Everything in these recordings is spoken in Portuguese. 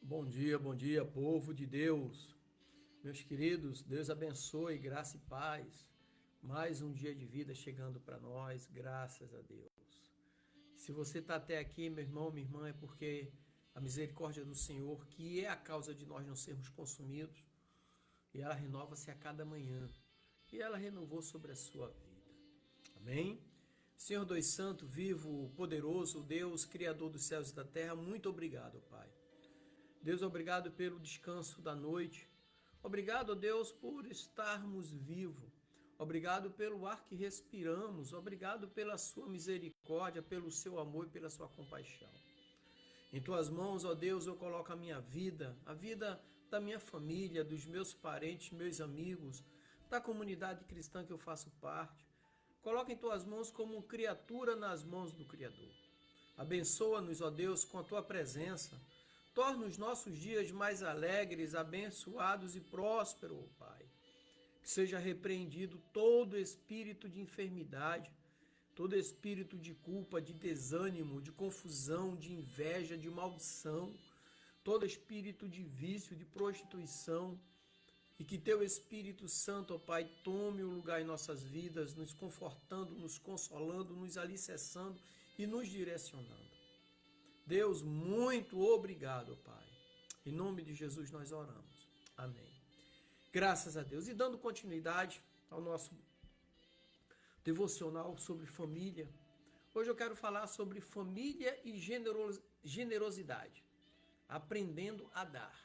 Bom dia, povo de Deus. Meus queridos, Deus abençoe, graça e paz. Mais um dia de vida chegando para nós, graças a Deus. Se você está até aqui, meu irmão, minha irmã, é porque a misericórdia do Senhor, que é a causa de nós não sermos consumidos, e ela renova-se a cada manhã. E ela renovou sobre a sua vida. Amém? Senhor Deus Santo, vivo, poderoso, Deus, Criador dos céus e da terra, muito obrigado, Pai. Deus, obrigado pelo descanso da noite. Obrigado, Deus, por estarmos vivos. Obrigado pelo ar que respiramos. Obrigado pela sua misericórdia, pelo seu amor e pela sua compaixão. Em tuas mãos, ó Deus, eu coloco a vida da minha família, dos meus parentes, meus amigos, da comunidade cristã que eu faço parte. Coloca em tuas mãos como criatura nas mãos do Criador. Abençoa-nos, ó Deus, com a tua presença. Torna os nossos dias mais alegres, abençoados e prósperos, ó Pai. Que seja repreendido todo espírito de enfermidade, todo espírito de culpa, de desânimo, de confusão, de inveja, de maldição, todo espírito de vício, de prostituição, e que teu Espírito Santo, ó Pai, tome o lugar em nossas vidas, nos confortando, nos consolando, nos alicerçando e nos direcionando. Deus, muito obrigado, Pai. Em nome de Jesus nós oramos. Amém. Graças a Deus. E dando continuidade ao nosso devocional sobre família, hoje eu quero falar sobre família e generosidade. Aprendendo a dar.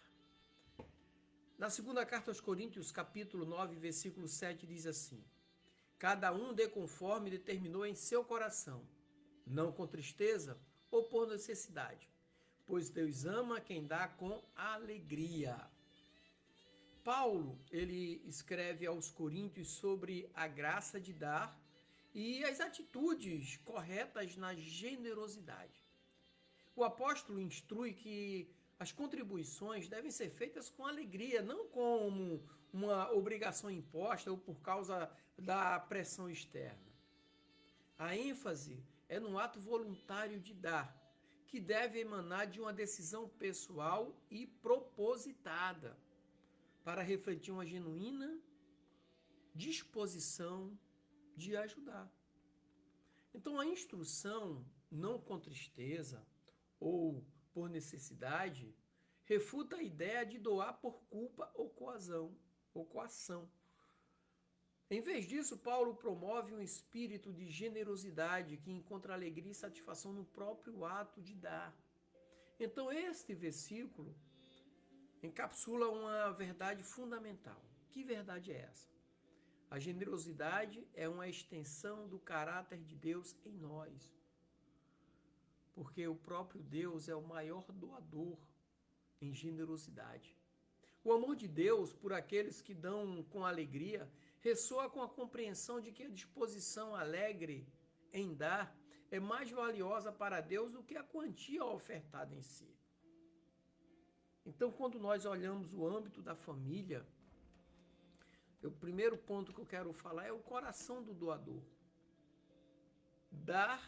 Na segunda carta aos Coríntios, capítulo 9, versículo 7, diz assim: Cada um dê conforme determinou em seu coração, não com tristeza ou por necessidade, pois Deus ama quem dá com alegria. Paulo, ele escreve aos Coríntios sobre a graça de dar e as atitudes corretas na generosidade. O apóstolo instrui que as contribuições devem ser feitas com alegria, não como uma obrigação imposta ou por causa da pressão externa. A ênfase é no ato voluntário de dar, que deve emanar de uma decisão pessoal e propositada, para refletir uma genuína disposição de ajudar. Então, a instrução, não com tristeza ou por necessidade, refuta a ideia de doar por culpa ou coação. Em vez disso, Paulo promove um espírito de generosidade que encontra alegria e satisfação no próprio ato de dar. Então, este versículo encapsula uma verdade fundamental. Que verdade é essa? A generosidade é uma extensão do caráter de Deus em nós. Porque o próprio Deus é o maior doador em generosidade. O amor de Deus por aqueles que dão com alegria ressoa com a compreensão de que a disposição alegre em dar é mais valiosa para Deus do que a quantia ofertada em si. Então, quando nós olhamos o âmbito da família, o primeiro ponto que eu quero falar é o coração do doador. Dar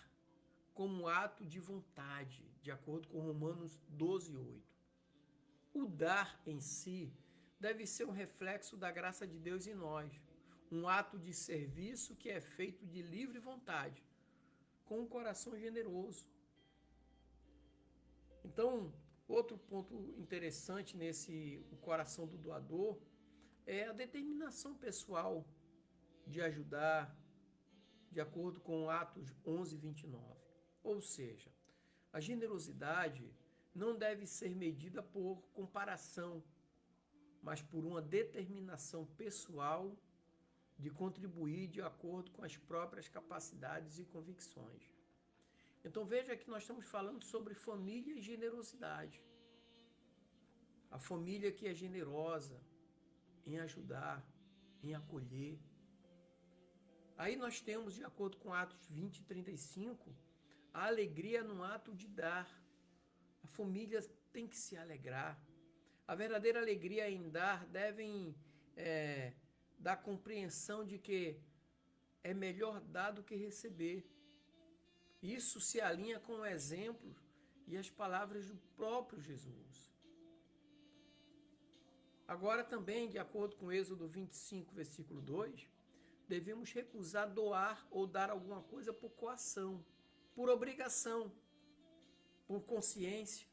como ato de vontade, de acordo com Romanos 12:8. O dar em si deve ser um reflexo da graça de Deus em nós, um ato de serviço que é feito de livre vontade, com um coração generoso. Então, outro ponto interessante nesse o coração do doador é a determinação pessoal de ajudar, de acordo com Atos 11:29. Ou seja, a generosidade não deve ser medida por comparação, mas por uma determinação pessoal de contribuir de acordo com as próprias capacidades e convicções. Então veja que nós estamos falando sobre família e generosidade. A família que é generosa em ajudar, em acolher. Aí nós temos, de acordo com Atos 20:35, a alegria no ato de dar. A família tem que se alegrar. A verdadeira alegria em dar deve dar compreensão de que é melhor dar do que receber. Isso se alinha com o exemplo e as palavras do próprio Jesus. Agora também, de acordo com Êxodo 25, versículo 2, devemos recusar doar ou dar alguma coisa por coação, por obrigação, por consciência.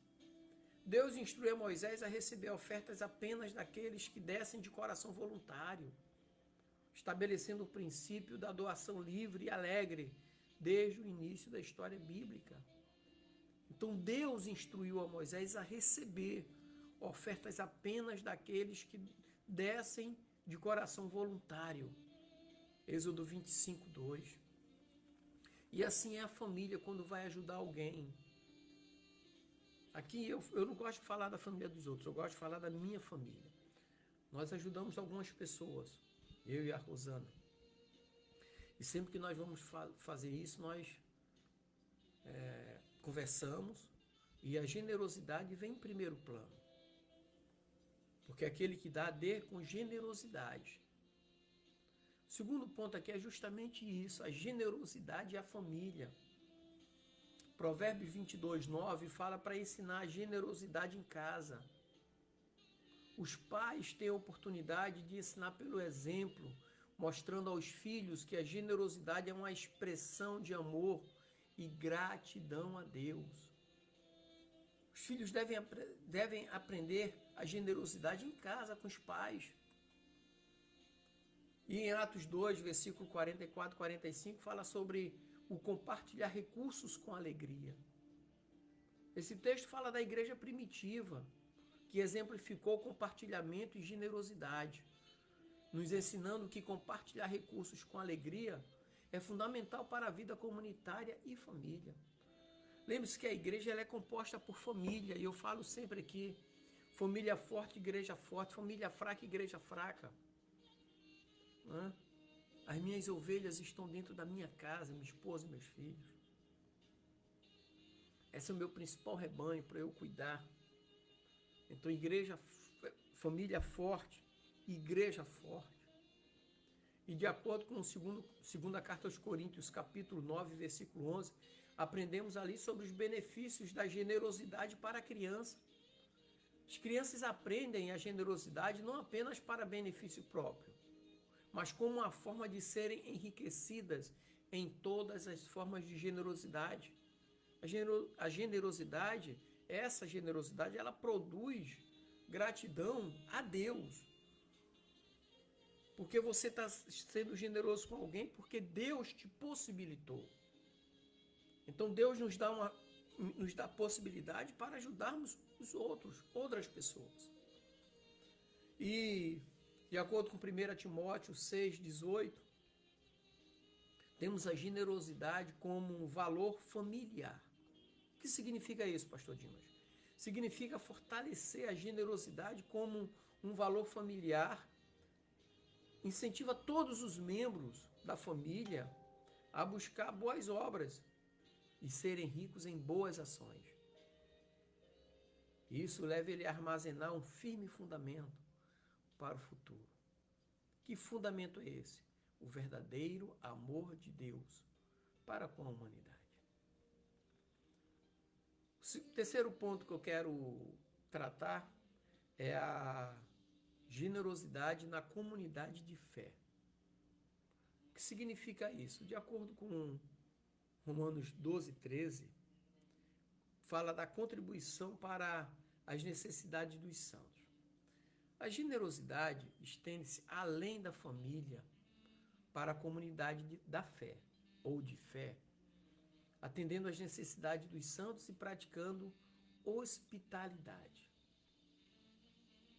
Deus instruiu Moisés a receber ofertas apenas daqueles que dessem de coração voluntário, estabelecendo o princípio da doação livre e alegre desde o início da história bíblica. Então Deus instruiu a Moisés a receber ofertas apenas daqueles que dessem de coração voluntário. Êxodo 25, 2. E assim é a família quando vai ajudar alguém. Aqui eu não gosto de falar da família dos outros, eu gosto de falar da minha família. Nós ajudamos algumas pessoas, eu e a Rosana. E sempre que nós vamos fazer isso, nós conversamos e a generosidade vem em primeiro plano. Porque aquele que dá, dê com generosidade. O segundo ponto aqui é justamente isso, a generosidade e a família. Provérbios 22, 9 fala para ensinar a generosidade em casa. Os pais têm a oportunidade de ensinar pelo exemplo, mostrando aos filhos que a generosidade é uma expressão de amor e gratidão a Deus. Os filhos devem aprender a generosidade em casa com os pais. E em Atos 2, versículo 44 e 45, fala sobre o compartilhar recursos com alegria. Esse texto fala da igreja primitiva, que exemplificou compartilhamento e generosidade, nos ensinando que compartilhar recursos com alegria é fundamental para a vida comunitária e família. Lembre-se que a igreja ela é composta por família, e eu falo sempre aqui, família forte, igreja forte, família fraca, igreja fraca. As minhas ovelhas estão dentro da minha casa, minha esposa e meus filhos. Esse é o meu principal rebanho para eu cuidar. Então, família forte, igreja forte. E de acordo com a segunda carta aos Coríntios, capítulo 9, versículo 11, aprendemos ali sobre os benefícios da generosidade para a criança. As crianças aprendem a generosidade não apenas para benefício próprio, mas como uma forma de serem enriquecidas em todas as formas de generosidade. A generosidade, essa generosidade, ela produz gratidão a Deus. Porque você está sendo generoso com alguém porque Deus te possibilitou. Então Deus nos dá possibilidade para ajudarmos os outras pessoas. E de acordo com 1 Timóteo 6, 18, temos a generosidade como um valor familiar. O que significa isso, pastor Dimas? Significa fortalecer a generosidade como um valor familiar, incentiva todos os membros da família a buscar boas obras e serem ricos em boas ações. Isso leva ele a armazenar um firme fundamento para o futuro. Que fundamento é esse? O verdadeiro amor de Deus para com a humanidade. O terceiro ponto que eu quero tratar é a generosidade na comunidade de fé. O que significa isso? De acordo com Romanos 12, 13, fala da contribuição para as necessidades dos santos. A generosidade estende-se além da família para a comunidade da fé, ou de fé, atendendo às necessidades dos santos e praticando hospitalidade.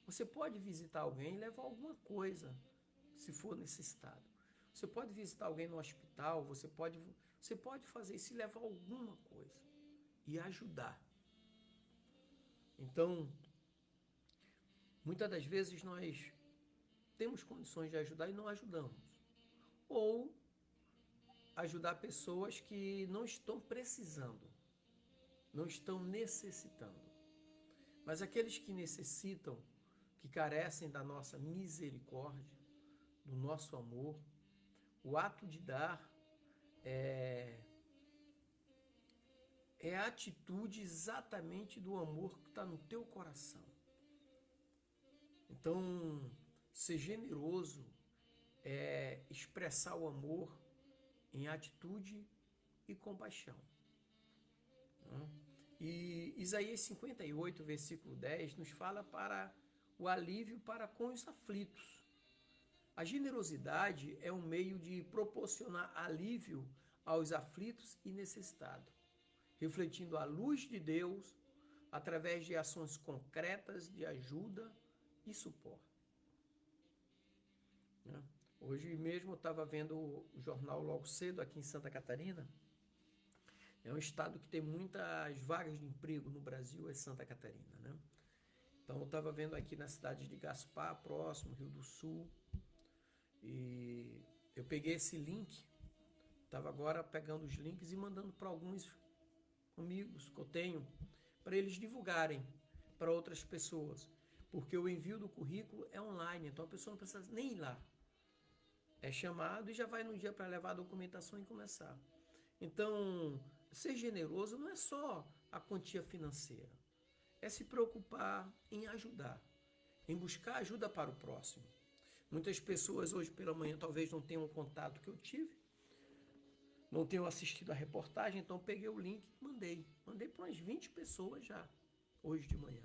Você pode visitar alguém e levar alguma coisa, se for necessitado. Você pode visitar alguém no hospital, você pode fazer isso e levar alguma coisa e ajudar. Então, muitas das vezes nós temos condições de ajudar e não ajudamos. Ou ajudar pessoas que não estão precisando, não estão necessitando. Mas aqueles que necessitam, que carecem da nossa misericórdia, do nosso amor, o ato de dar é a atitude exatamente do amor que está no teu coração. Então, ser generoso é expressar o amor em atitude e compaixão. E Isaías 58, versículo 10, nos fala para o alívio para com os aflitos. A generosidade é um meio de proporcionar alívio aos aflitos e necessitados, refletindo a luz de Deus através de ações concretas de ajuda e suporte. Hoje mesmo eu estava vendo o jornal logo cedo aqui em Santa Catarina. É um estado que tem muitas vagas de emprego no Brasil, é Santa Catarina, né? Então eu estava vendo aqui na cidade de Gaspar, próximo, Rio do Sul, e eu peguei esse link, estava agora pegando os links e mandando para alguns amigos que eu tenho, para eles divulgarem para outras pessoas, porque o envio do currículo é online, então a pessoa não precisa nem ir lá. É chamado e já vai no dia para levar a documentação e começar. Então, ser generoso não é só a quantia financeira, é se preocupar em ajudar, em buscar ajuda para o próximo. Muitas pessoas hoje pela manhã talvez não tenham o contato que eu tive, não tenham assistido a reportagem, então peguei o link e mandei. Mandei para umas 20 pessoas já, hoje de manhã,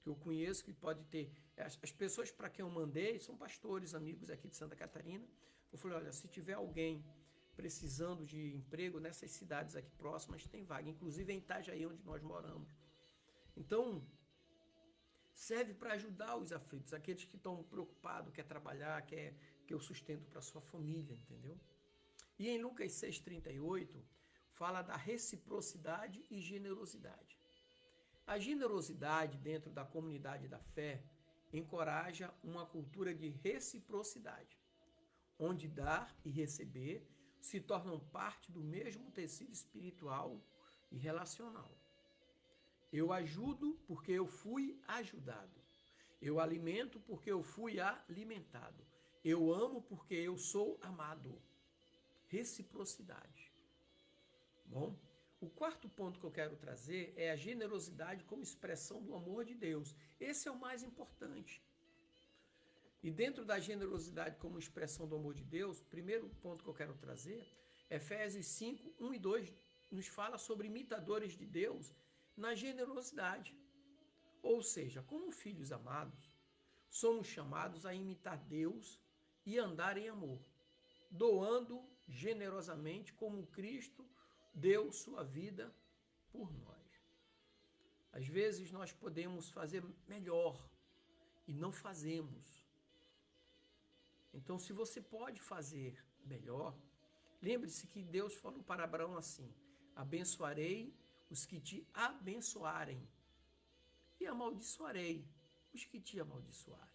que eu conheço, que pode ter. As pessoas para quem eu mandei são pastores, amigos aqui de Santa Catarina. Eu falei, olha, se tiver alguém precisando de emprego nessas cidades aqui próximas, tem vaga, inclusive em Itajaí, onde nós moramos. Então, serve para ajudar os aflitos, aqueles que estão preocupados, quer trabalhar, quer o sustento para sua família, entendeu? E em Lucas 6,38, fala da reciprocidade e generosidade. A generosidade dentro da comunidade da fé encoraja uma cultura de reciprocidade, onde dar e receber se tornam parte do mesmo tecido espiritual e relacional. Eu ajudo porque eu fui ajudado. Eu alimento porque eu fui alimentado. Eu amo porque eu sou amado. Reciprocidade. Bom, o quarto ponto que eu quero trazer é a generosidade como expressão do amor de Deus. Esse é o mais importante. E dentro da generosidade como expressão do amor de Deus, o primeiro ponto que eu quero trazer, Efésios 5, 1 e 2, nos fala sobre imitadores de Deus na generosidade. Ou seja, como filhos amados, somos chamados a imitar Deus e andar em amor, doando generosamente como Cristo deu sua vida por nós. Às vezes nós podemos fazer melhor e não fazemos. Então, se você pode fazer melhor, lembre-se que Deus falou para Abraão assim: abençoarei os que te abençoarem e amaldiçoarei os que te amaldiçoarem.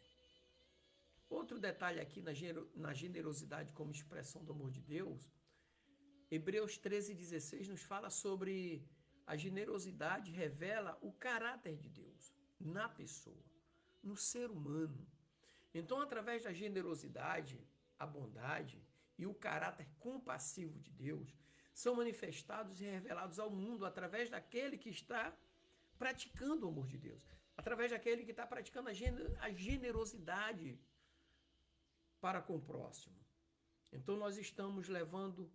Outro detalhe aqui na generosidade como expressão do amor de Deus, Hebreus 13,16 nos fala sobre a generosidade revela o caráter de Deus na pessoa, no ser humano. Então, através da generosidade, a bondade e o caráter compassivo de Deus são manifestados e revelados ao mundo através daquele que está praticando o amor de Deus, através daquele que está praticando a generosidade para com o próximo. Então, nós estamos levando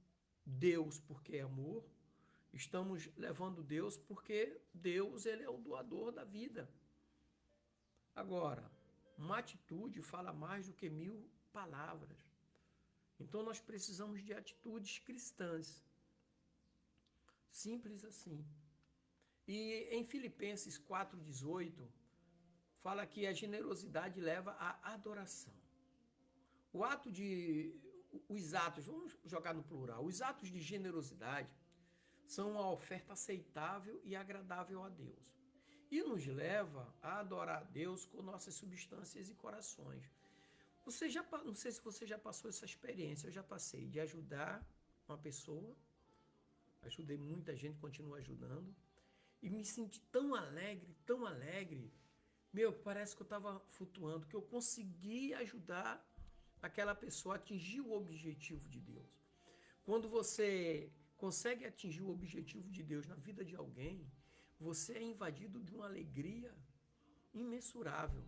Deus porque é amor, estamos levando Deus porque Deus, ele é o doador da vida. Agora, uma atitude fala mais do que 1000 palavras. Então nós precisamos de atitudes cristãs. Simples assim. E em Filipenses 4,18, fala que a generosidade leva à adoração. Os atos, vamos jogar no plural, os atos de generosidade são uma oferta aceitável e agradável a Deus. E nos leva a adorar a Deus com nossas substâncias e corações. Não sei se você já passou essa experiência, eu já passei de ajudar uma pessoa, ajudei muita gente, continuo ajudando, e me senti tão alegre, parece que eu estava flutuando, que eu consegui ajudar aquela pessoa a atingir o objetivo de Deus. Quando você consegue atingir o objetivo de Deus na vida de alguém, você é invadido de uma alegria imensurável,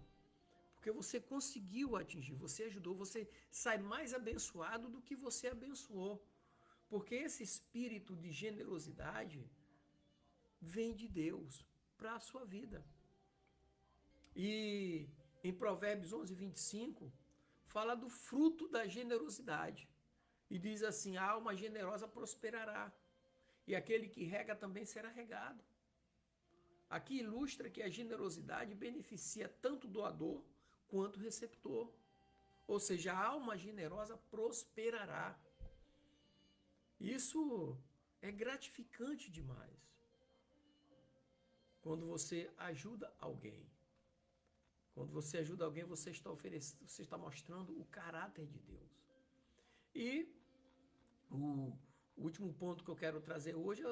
Porque você conseguiu atingir, você ajudou, você sai mais abençoado do que você abençoou. Porque esse espírito de generosidade vem de Deus para a sua vida. E em Provérbios 11, 25, fala do fruto da generosidade. E diz assim: a alma generosa prosperará, e aquele que rega também será regado. Aqui ilustra que a generosidade beneficia tanto o doador quanto o receptor. Ou seja, a alma generosa prosperará. Isso é gratificante demais. Quando você ajuda alguém. Quando você ajuda alguém, você está oferecendo, você está mostrando o caráter de Deus. E o último ponto que eu quero trazer hoje é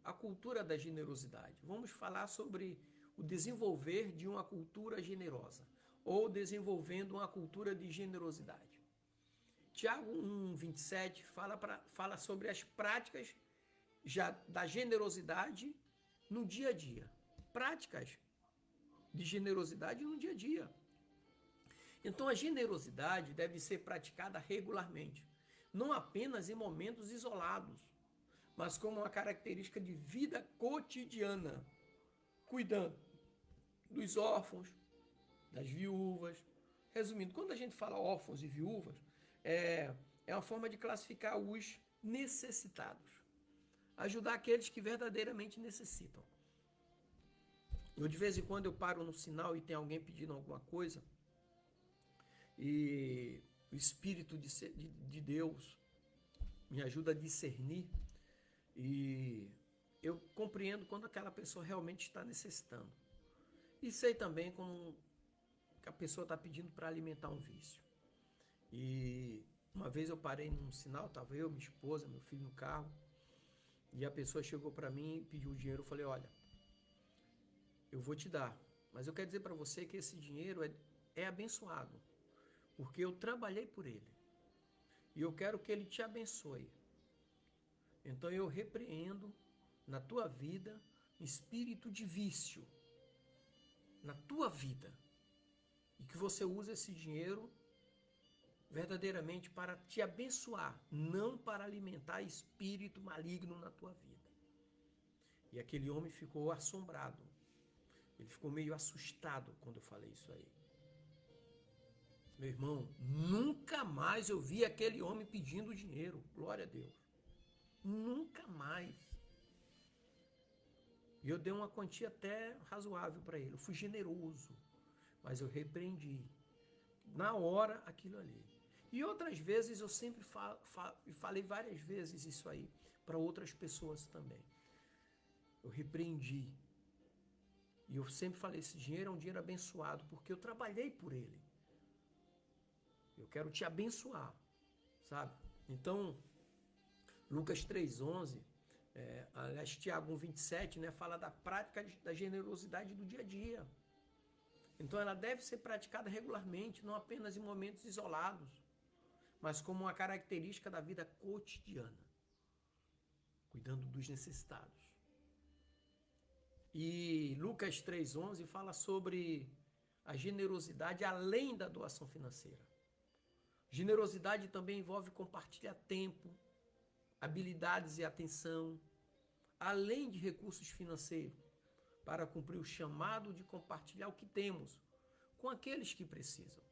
a cultura da generosidade. Vamos falar sobre o desenvolver de uma cultura generosa, ou desenvolvendo uma cultura de generosidade. Tiago 1:27 fala sobre as práticas da generosidade no dia a dia. Práticas de generosidade no dia a dia. Então a generosidade deve ser praticada regularmente, não apenas em momentos isolados, mas como uma característica de vida cotidiana, cuidando dos órfãos, das viúvas. Resumindo, quando a gente fala órfãos e viúvas, é uma forma de classificar os necessitados, ajudar aqueles que verdadeiramente necessitam. Eu, de vez em quando, eu paro no sinal e tem alguém pedindo alguma coisa, e o Espírito de Deus me ajuda a discernir, e eu compreendo quando aquela pessoa realmente está necessitando. E sei também como que a pessoa está pedindo para alimentar um vício. E uma vez eu parei num sinal, estava eu, minha esposa, meu filho no carro, e a pessoa chegou para mim e pediu o dinheiro. Eu falei: olha, eu vou te dar, mas eu quero dizer para você que esse dinheiro é abençoado, porque eu trabalhei por ele, e eu quero que ele te abençoe. Então eu repreendo na tua vida espírito de vício, na tua vida, e que você use esse dinheiro verdadeiramente para te abençoar, não para alimentar espírito maligno na tua vida. E aquele homem ficou assombrado. Ele ficou meio assustado quando eu falei isso aí. Meu irmão, nunca mais eu vi aquele homem pedindo dinheiro. Glória a Deus. Nunca mais. E eu dei uma quantia até razoável para ele. Eu fui generoso, mas eu repreendi na hora aquilo ali. E outras vezes eu sempre falei várias vezes isso aí para outras pessoas também. Eu repreendi. E eu sempre falei: esse dinheiro é um dinheiro abençoado, porque eu trabalhei por ele. Eu quero te abençoar, sabe? Então, Lucas 3:11, aliás, Tiago 1:27, né, fala da prática da generosidade do dia a dia. Então, ela deve ser praticada regularmente, não apenas em momentos isolados, mas como uma característica da vida cotidiana, cuidando dos necessitados. E Lucas 3:11 fala sobre a generosidade além da doação financeira. Generosidade também envolve compartilhar tempo, habilidades e atenção, além de recursos financeiros, para cumprir o chamado de compartilhar o que temos com aqueles que precisam.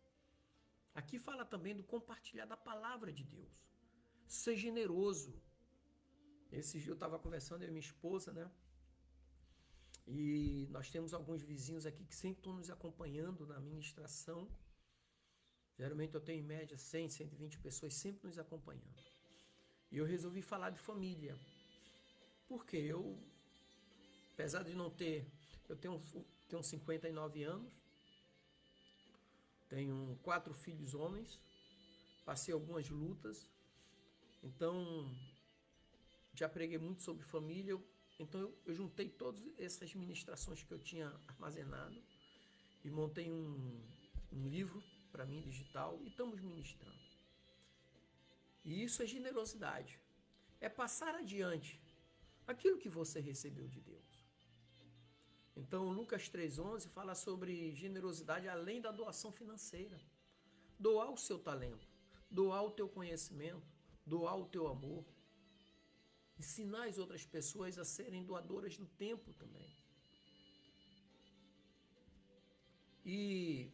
Aqui fala também do compartilhar da palavra de Deus. Ser generoso. Esse dia eu estava conversando, eu e minha esposa, né? E nós temos alguns vizinhos aqui que sempre estão nos acompanhando na ministração. Geralmente eu tenho em média 100, 120 pessoas sempre nos acompanhando. E eu resolvi falar de família. Porque eu, apesar de não ter, eu tenho 59 anos, tenho 4 filhos homens, passei algumas lutas, então já preguei muito sobre família. Então eu juntei todas essas ministrações que eu tinha armazenado e montei um livro para mim digital e estamos ministrando. E isso é generosidade. É passar adiante aquilo que você recebeu de Deus. Então, Lucas 3,11 fala sobre generosidade além da doação financeira. Doar o seu talento, doar o teu conhecimento, doar o teu amor. Ensinar as outras pessoas a serem doadoras do tempo também. E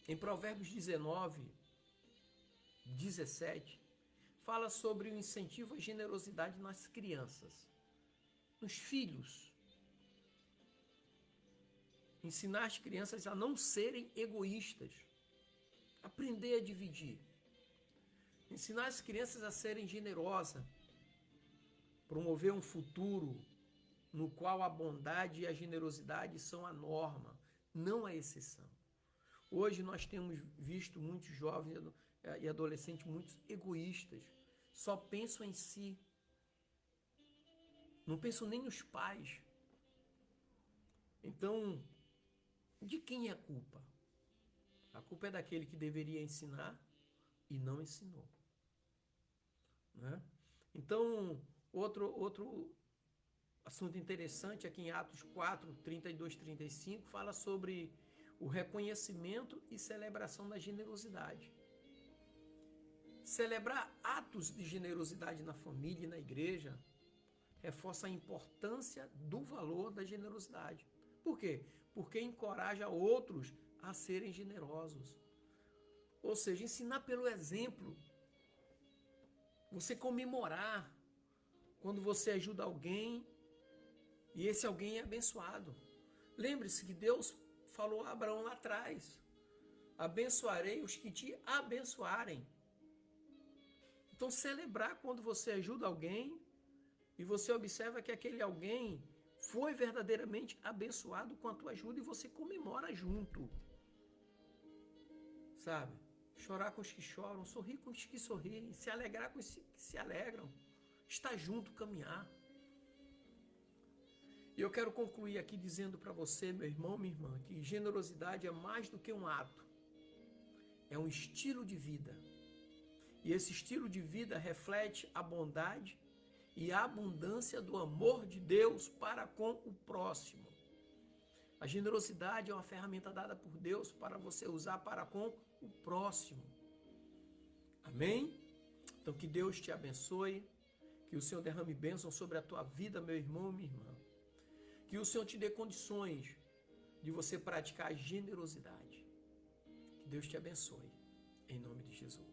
em Provérbios 19:17, fala sobre o incentivo à generosidade nas crianças, nos filhos. Ensinar as crianças a não serem egoístas, aprender a dividir. Ensinar as crianças a serem generosas, promover um futuro no qual a bondade e a generosidade são a norma, não a exceção. Hoje nós temos visto muitos jovens e adolescentes muito egoístas, só pensam em si, não pensam nem nos pais. Então, de quem é a culpa? A culpa é daquele que deveria ensinar e não ensinou. Né? Então, outro assunto interessante aqui em Atos 4, 32, 35, fala sobre o reconhecimento e celebração da generosidade. Celebrar atos de generosidade na família e na igreja reforça a importância do valor da generosidade. Por quê? Porque encoraja outros a serem generosos. Ou seja, ensinar pelo exemplo. Você comemorar quando você ajuda alguém e esse alguém é abençoado. Lembre-se que Deus falou a Abraão lá atrás: abençoarei os que te abençoarem. Então, celebrar quando você ajuda alguém e você observa que aquele alguém foi verdadeiramente abençoado com a tua ajuda e você comemora junto. Sabe? Chorar com os que choram, sorrir com os que sorriem, se alegrar com os que se alegram, estar junto, caminhar. E eu quero concluir aqui dizendo para você, meu irmão, minha irmã, que generosidade é mais do que um ato, é um estilo de vida. E esse estilo de vida reflete a bondade e a abundância do amor de Deus para com o próximo. A generosidade é uma ferramenta dada por Deus para você usar para com o próximo. Amém? Então que Deus te abençoe, que o Senhor derrame bênção sobre a tua vida, meu irmão, minha irmã. Que o Senhor te dê condições de você praticar a generosidade. Que Deus te abençoe, em nome de Jesus.